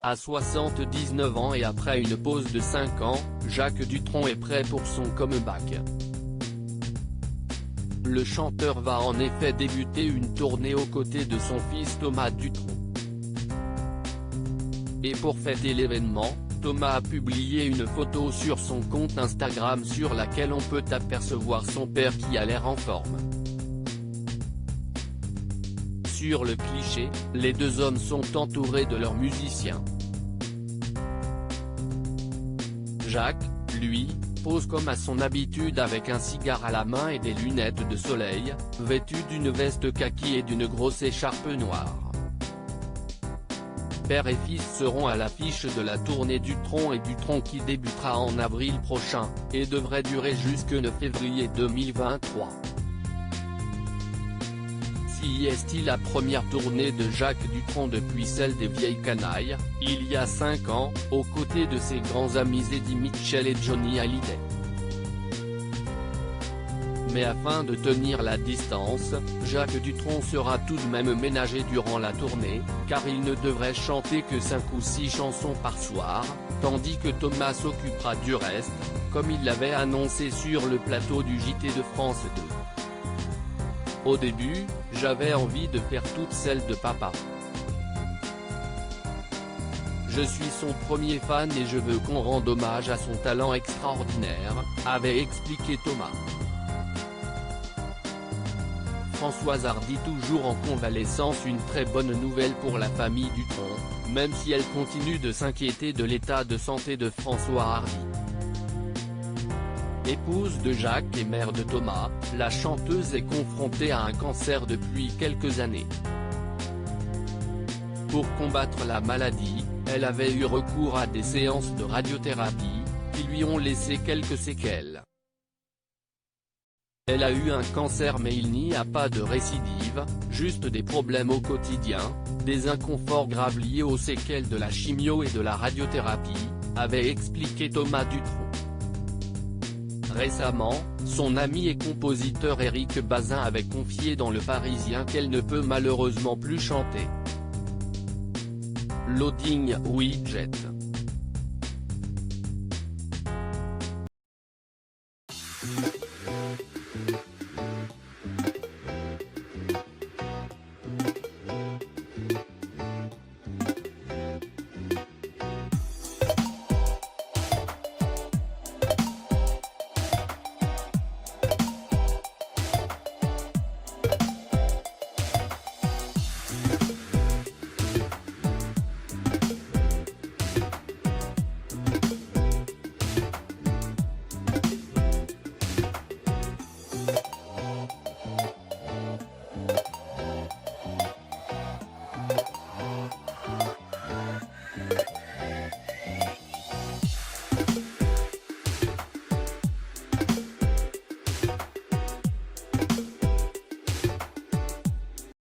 À 79 ans et après une pause de 5 ans, Jacques Dutronc est prêt pour son comeback. Le chanteur va en effet débuter une tournée aux côtés de son fils Thomas Dutronc. Et pour fêter l'événement, Thomas a publié une photo sur son compte Instagram sur laquelle on peut apercevoir son père qui a l'air en forme. Sur le cliché, les deux hommes sont entourés de leurs musiciens. Jacques, lui, pose comme à son habitude avec un cigare à la main et des lunettes de soleil, vêtu d'une veste kaki et d'une grosse écharpe noire. Père et fils seront à l'affiche de la tournée Dutronc et Dutronc qui débutera en avril prochain, et devrait durer jusqu'au 9 février 2023. Si est la première tournée de Jacques Dutronc depuis celle des Vieilles Canailles, il y a 5 ans, aux côtés de ses grands amis Eddie Mitchell et Johnny Hallyday. Mais afin de tenir la distance, Jacques Dutronc sera tout de même ménagé durant la tournée, car il ne devrait chanter que 5 ou 6 chansons par soir, tandis que Thomas s'occupera du reste, comme il l'avait annoncé sur le plateau du JT de France 2. Au début, j'avais envie de faire toutes celles de papa. Je suis son premier fan et je veux qu'on rende hommage à son talent extraordinaire, avait expliqué Thomas. Françoise Hardy toujours en convalescence. Une très bonne nouvelle pour la famille Dutronc, même si elle continue de s'inquiéter de l'état de santé de François Hardy. Épouse de Jacques et mère de Thomas, la chanteuse est confrontée à un cancer depuis quelques années. Pour combattre la maladie, elle avait eu recours à des séances de radiothérapie, qui lui ont laissé quelques séquelles. Elle a eu un cancer mais il n'y a pas de récidive, juste des problèmes au quotidien, des inconforts graves liés aux séquelles de la chimio et de la radiothérapie, avait expliqué Thomas Dutronc. Récemment, son ami et compositeur Éric Bazin avait confié dans Le Parisien qu'elle ne peut malheureusement plus chanter. Loading Widget.